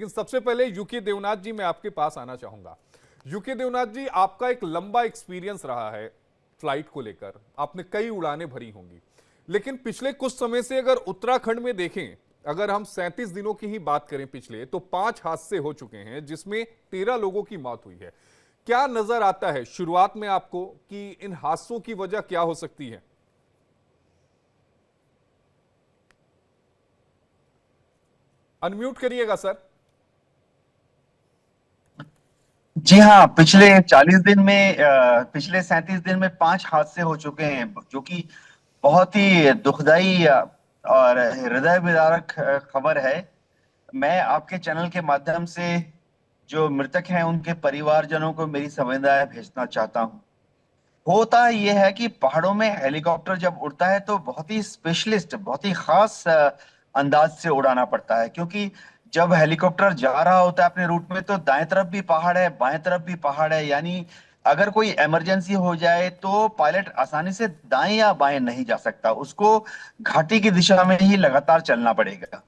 लेकिन सबसे पहले यूके देवनाथ जी मैं आपके पास आना चाहूंगा। यूके देवनाथ जी, आपका एक लंबा एक्सपीरियंस रहा है फ्लाइट को लेकर, आपने कई उड़ानें भरी होंगी, लेकिन पिछले कुछ समय से अगर उत्तराखंड में देखें, अगर हम 37 दिनों की ही बात करें पिछले, तो 5 हादसे हो चुके हैं जिसमें 13 लोगों की मौत हुई है। क्या नजर आता है शुरुआत में आपको कि इन हादसों की वजह क्या हो सकती है? अनम्यूट करिएगा सर। जी हाँ, पिछले 37 दिन में 5 हादसे हो चुके हैं, जो कि बहुत ही दुखदाई और हृदय विदारक खबर है। मैं आपके चैनल के माध्यम से जो मृतक हैं उनके परिवारजनों को मेरी संवेदनाएं भेजना चाहता हूँ। होता यह है कि पहाड़ों में हेलीकॉप्टर जब उड़ता है तो बहुत ही स्पेशलिस्ट, बहुत ही खास अंदाज से उड़ाना पड़ता है, क्योंकि जब हेलीकॉप्टर जा रहा होता है अपने रूट में तो दाएं तरफ भी पहाड़ है, बाएं तरफ भी पहाड़ है। यानी अगर कोई इमरजेंसी हो जाए तो पायलट आसानी से दाएं या बाएं नहीं जा सकता, उसको घाटी की दिशा में ही लगातार चलना पड़ेगा।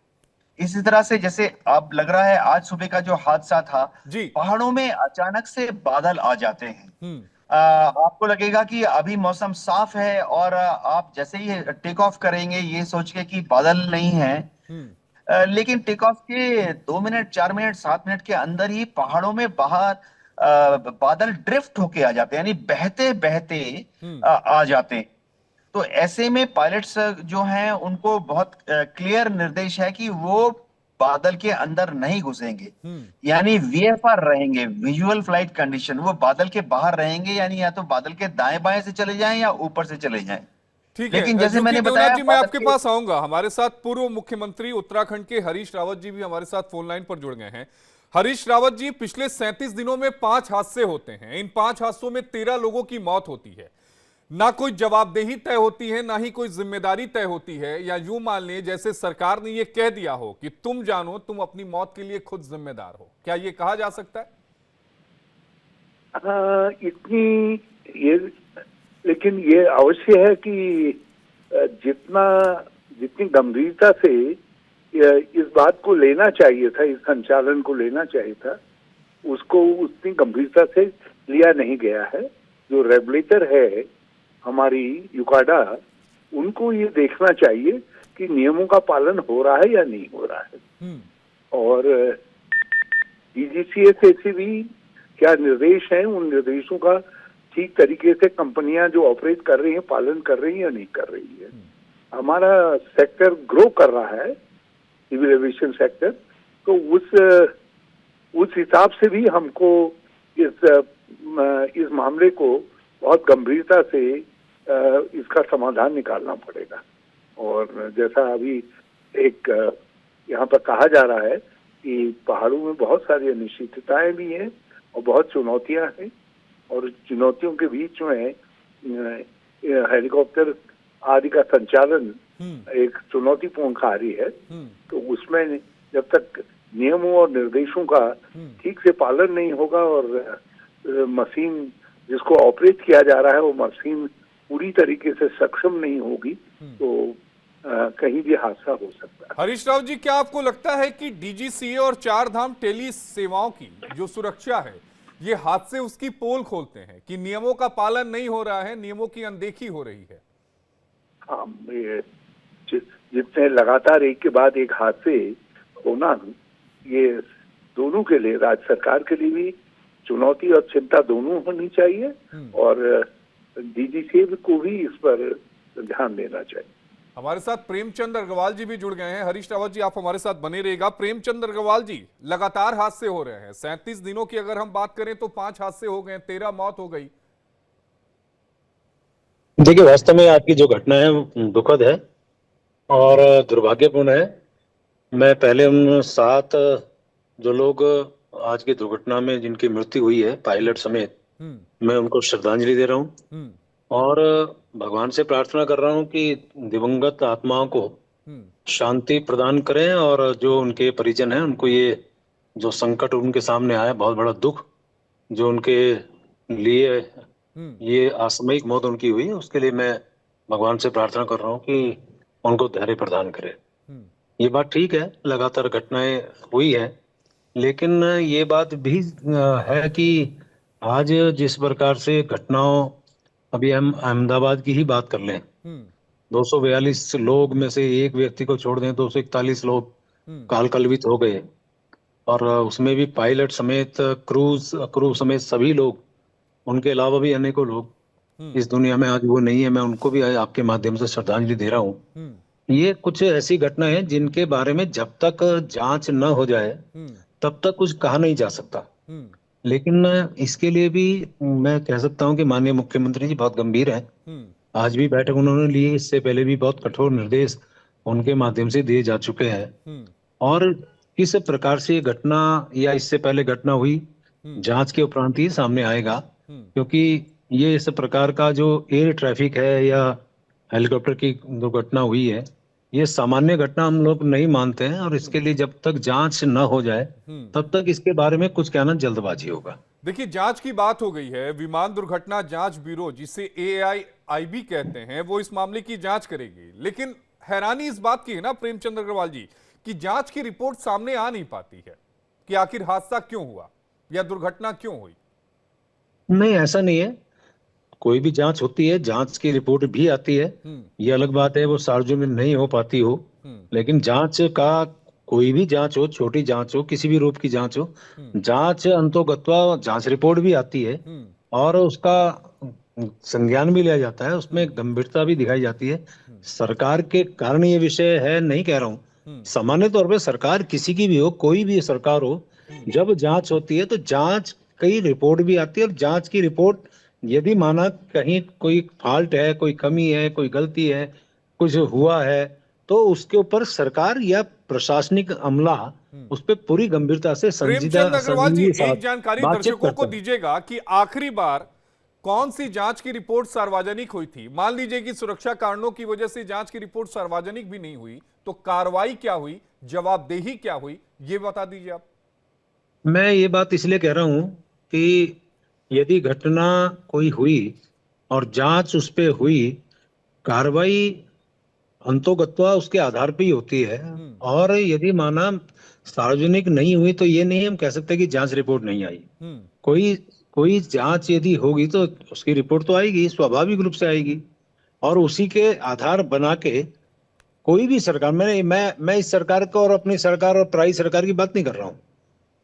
इसी तरह से जैसे अब लग रहा है आज सुबह का जो हादसा था, जी। पहाड़ों में अचानक से बादल आ जाते हैं। हम्म। आपको लगेगा कि अभी मौसम साफ है और आप जैसे ही टेक ऑफ करेंगे ये सोच के कि बादल नहीं है, हम्म। लेकिन टेक ऑफ के 2 मिनट, 4 मिनट, 7 मिनट के अंदर ही पहाड़ों में बाहर बादल ड्रिफ्ट होके आ जाते हैं, यानी बहते बहते हम्म। आ जाते हैं। तो ऐसे में पायलट्स जो हैं उनको बहुत क्लियर निर्देश है कि वो बादल के अंदर नहीं घुसेंगे, हम्म। यानी वीएफआर रहेंगे, विजुअल फ्लाइट कंडीशन। वो बादल के बाहर रहेंगे, यानी या तो बादल के दाएं बाएं से चले जाएं या ऊपर से चले जाएं। ठीक लेकिन है जैसे यूके मैंने देवनाथ बताया जी, मैं बादल आपके के पास आऊंगा। हमारे साथ पूर्व मुख्यमंत्री उत्तराखंड के हरीश रावत जी भी हमारे साथ फोन लाइन पर जुड़ गए हैं। हरीश रावत जी, पिछले 37 दिनों में 5 हादसे होते हैं। इन 5 हादसों में 13 लोगों की मौत होती है। ना कोई जवाबदेही तय होती है, ना ही कोई जिम्मेदारी तय होती है, या यूं मान लें जैसे सरकार ने यह कह दिया हो कि तुम जानो, तुम अपनी मौत के लिए खुद जिम्मेदार हो। क्या यह कहा जा सकता है? हाँ, इतनी ये, लेकिन ये अवश्य है कि जितना जितनी गंभीरता से इस बात को लेना चाहिए था, इस संचालन को लेना चाहिए था, उसको उतनी गंभीरता से लिया नहीं गया है। जो रेगुलेटर है हमारी यूकाडा, उनको ये देखना चाहिए कि नियमों का पालन हो रहा है या नहीं हो रहा है। और डीजीसीए से भी क्या निर्देश हैं, उन निर्देशों का ठीक तरीके से कंपनियां जो ऑपरेट कर रही हैं पालन कर रही हैं या नहीं कर रही है। हमारा सेक्टर ग्रो कर रहा है, सिविल एविएशन सेक्टर, तो उस हिसाब से भी हमको इस मामले को बहुत गंभीरता से इसका समाधान निकालना पड़ेगा। और जैसा अभी एक यहाँ पर कहा जा रहा है कि पहाड़ों में बहुत सारी अनिश्चितताएं भी हैं और बहुत चुनौतियां हैं, और चुनौतियों के बीच में हेलीकॉप्टर आदि का संचालन एक चुनौतीपूर्ण कार्य है। तो उसमें जब तक नियमों और निर्देशों का ठीक से पालन नहीं होगा और मशीन जिसको ऑपरेट किया जा रहा है वो मशीन पूरी तरीके से सक्षम नहीं होगी, तो कहीं भी हादसा हो सकता है। हरीश राव जी, क्या आपको लगता है कि डीजीसीए और 4 धाम टेली सेवाओं की जो सुरक्षा है, ये हादसे उसकी पोल खोलते हैं कि नियमों का पालन नहीं हो रहा है, नियमों की अनदेखी हो रही है? हाँ, ये जितने लगातार एक के बाद एक हादसे होना, ये दोनों के लिए, राज्य सरकार के लिए भी चुनौती और चिंता दोनों होनी चाहिए, और डीजीसीए को भी इस पर ध्यान देना चाहिए। हमारे साथ प्रेमचंद अग्रवाल जी भी जुड़ गए हैं। हरीश रावत जी, आप हमारे साथ बने रहिएगा। प्रेमचंद अग्रवाल जी, लगातार हादसे हो रहे हैं। 37 दिनों की अगर हम बात करें तो 5 हादसे हो गए, 13 मौत हो गई। देखिए, वास्तव में आपकी जो घटना है दुखद है और दुर्भाग्यपूर्ण है। मैं पहले उन 7 जो लोग आज की दुर्घटना में जिनकी मृत्यु हुई है, पायलट समेत, मैं उनको श्रद्धांजलि दे रहा हूं और भगवान से प्रार्थना कर रहा हूं कि दिवंगत आत्माओं को शांति प्रदान करें, और जो उनके परिजन हैं उनको ये जो संकट उनके सामने आया, बहुत बड़ा दुख जो उनके लिए ये असामयिक मौत उनकी हुई, उसके लिए मैं भगवान से प्रार्थना कर रहा हूँ कि उनको धैर्य प्रदान करे। ये बात ठीक है, लगातार घटनाएं हुई है, लेकिन ये बात भी है कि आज जिस प्रकार से घटनाओं, अभी हम अहमदाबाद की ही बात कर लें, हम्म 242 लोग में से एक व्यक्ति को छोड़ दें 241 लोग हम्म काल कलवित हो गए। और उसमें भी पायलट समेत, क्रू समेत सभी लोग, उनके अलावा भी अनेकों लोग हम्म इस दुनिया में आज वो नहीं है। मैं उनको भी आज आपके माध्यम से श्रद्धांजलि दे रहा हूँ। हम्म ये कुछ ऐसी घटना है जिनके बारे में जब तक जांच न हो जाए हम्म तब तक कुछ कहा नहीं जा सकता। हम्म लेकिन इसके लिए भी मैं कह सकता हूँ कि माननीय मुख्यमंत्री जी बहुत गंभीर हैं। हम्म आज भी बैठक उन्होंने ली, इससे पहले भी बहुत कठोर निर्देश उनके माध्यम से दिए जा चुके हैं। हम्म और किस प्रकार से ये घटना या इससे पहले घटना हुई, हम्म जांच के उपरांत ही सामने आएगा। हम्म क्योंकि ये इस प्रकार का जो एयर ट्रैफिक है या हेलीकॉप्टर की दुर्घटना हुई है, ये सामान्य घटना हम लोग नहीं मानते हैं। और इसके लिए जब तक जांच न हो जाए हम्म तब तक इसके बारे में कुछ कहना जल्दबाजी होगा। देखिए, जांच की बात हो गई है। विमान दुर्घटना जांच ब्यूरो, जिसे AIIB कहते हैं, वो इस मामले की जांच करेगी। लेकिन हैरानी इस बात की है ना प्रेमचंद अग्रवाल जी, कि जांच की रिपोर्ट सामने आ नहीं पाती है कि आखिर हादसा क्यों हुआ या दुर्घटना क्यों हुई। नहीं, ऐसा नहीं है। कोई भी जांच होती है, जांच की रिपोर्ट भी आती है। हम्म ये अलग बात है वो सार्वजनिक नहीं हो पाती हो। हम्म लेकिन जांच का, कोई भी जांच हो, छोटी जांच हो, किसी भी रूप की जांच हो, हम्म जांच अंतोगत्वा जांच रिपोर्ट भी आती है। हम्म और उसका संज्ञान भी लिया जाता है, उसमें हम्म गंभीरता भी दिखाई जाती है। हम्म सरकार के कारण ये विषय है नहीं कह रहा हूँ। हम्म सामान्य तौर पे सरकार किसी की भी हो, कोई भी सरकार हो, हम्म जब जांच होती है तो जांच की रिपोर्ट भी आती है। और जांच की रिपोर्ट यदि माना कहीं कोई फॉल्ट है, कोई कमी है, कोई गलती है, कुछ हुआ है, तो उसके ऊपर सरकार या प्रशासनिक अमला हम्म। उस पर पूरी गंभीरता से प्रेमचंद अग्रवाल जी, संजीदगी के एक साथ जानकारी बातचीत दर्शकों को करता है। दीजिएगा कि आखिरी बार कौन सी जांच की रिपोर्ट सार्वजनिक हुई थी। मान लीजिए कि सुरक्षा कारणों की वजह से जांच की रिपोर्ट सार्वजनिक भी नहीं हुई, तो कार्रवाई क्या हुई, जवाबदेही क्या हुई, ये बता दीजिए आप। मैं ये बात इसलिए कह रहा हूं कि यदि घटना कोई हुई और जांच उस पे हुई, कार्रवाई अंतोगत्वा उसके आधार पे ही होती है। हम्म और यदि माना सार्वजनिक नहीं हुई तो ये नहीं हम कह सकते कि जांच रिपोर्ट नहीं आई। हम्म कोई कोई जांच यदि होगी तो उसकी रिपोर्ट तो आएगी, स्वाभाविक रूप से आएगी। और उसी के आधार बना के कोई भी सरकार, मैं इस सरकार को और अपनी सरकार और पराई सरकार की बात नहीं कर रहा हूँ।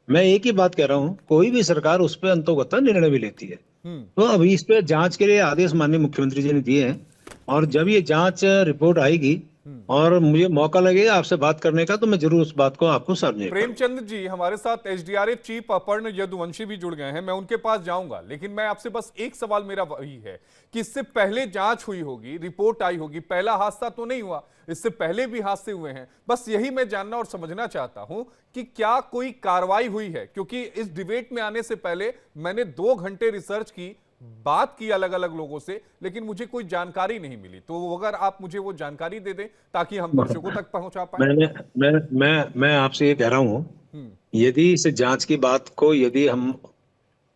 मैं एक ही बात कह रहा हूँ, कोई भी सरकार उस पर अंतोगत्वा निर्णय भी लेती है। हम्म तो अभी इस पे जांच के लिए आदेश माननीय मुख्यमंत्री जी ने दिए हैं। और जब ये जांच रिपोर्ट आएगी हम्म। और मुझे मौका लगेगा आपसे बात करने का, तो मैं जरूर उस बात को आपको सार्वजनिक करूंगा। प्रेमचंद जी, हमारे साथ SDRF चीफ अपर्ण यदुवंशी भी जुड़ गए हैं। मैं उनके पास जाऊंगा, लेकिन मैं आपसे बस एक सवाल मेरा वही है कि इससे पहले जांच हुई होगी, रिपोर्ट आई होगी, पहला हादसा तो नहीं हुआ, इससे पहले भी हादसे हुए हैं। बस यही मैं जानना और समझना चाहता हूं कि क्या कोई कार्रवाई हुई है, क्योंकि इस डिबेट में आने से पहले मैंने 2 घंटे रिसर्च की, बात की अलग अलग लोगों से, लेकिन मुझे कोई जानकारी नहीं मिली। तो अगर आप मुझे वो जानकारी दे दें ताकि हम दर्शकों तक पहुंचा पाए। मैंने मैं आपसे ये कह रहा हूँ, हम्म यदि इस जांच की बात को यदि हम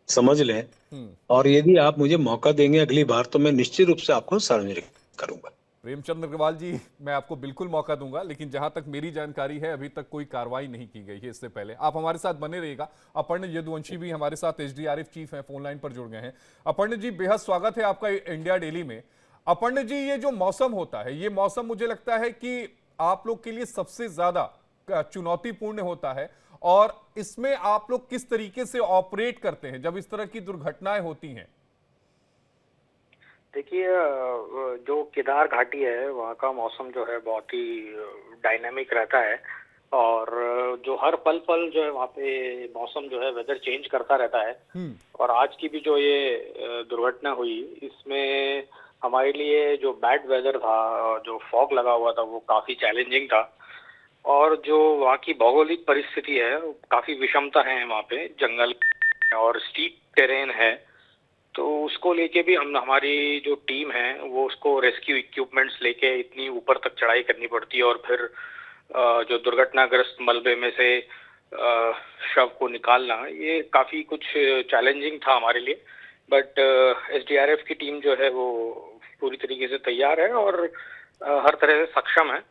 समझ लें हम्म और यदि आप मुझे मौका देंगे अगली बार, तो मैं निश्चित रूप से आपको सार्वजनिक करूंगा। प्रेमचंद अग्रवाल जी, मैं आपको बिल्कुल मौका दूंगा, लेकिन जहां तक मेरी जानकारी है अभी तक कोई कार्रवाई नहीं की गई है। इससे पहले आप हमारे साथ बने रहिएगा। अपर्ण यदुवंशी भी हमारे साथ SDRF चीफ हैं, फोन लाइन पर जुड़ गए हैं। अपर्ण जी, बेहद स्वागत है आपका इंडिया डेली में। अपर्ण जी, ये जो मौसम होता है, ये मौसम मुझे लगता है कि आप लोग के लिए सबसे ज्यादा चुनौतीपूर्ण होता है। और इसमें आप लोग किस तरीके से ऑपरेट करते हैं जब इस तरह की दुर्घटनाएं होती हैं? देखिए, जो केदार घाटी है वहाँ का मौसम जो है बहुत ही डायनामिक रहता है। और जो हर पल पल जो है वहाँ पे मौसम जो है वेदर चेंज करता रहता है। और आज की भी जो ये दुर्घटना हुई, इसमें हमारे लिए जो बैड वेदर था, जो फॉग लगा हुआ था, वो काफ़ी चैलेंजिंग था। और जो वहाँ की भौगोलिक परिस्थिति है, काफ़ी विषमता है वहाँ पे, जंगल और स्टीप टेरेन है। तो उसको लेके भी हमारी जो टीम है वो उसको रेस्क्यू इक्विपमेंट्स लेके इतनी ऊपर तक चढ़ाई करनी पड़ती है। और फिर जो दुर्घटनाग्रस्त मलबे में से शव को निकालना, ये काफ़ी कुछ चैलेंजिंग था हमारे लिए। बट SDRF की टीम जो है वो पूरी तरीके से तैयार है और हर तरह से सक्षम है।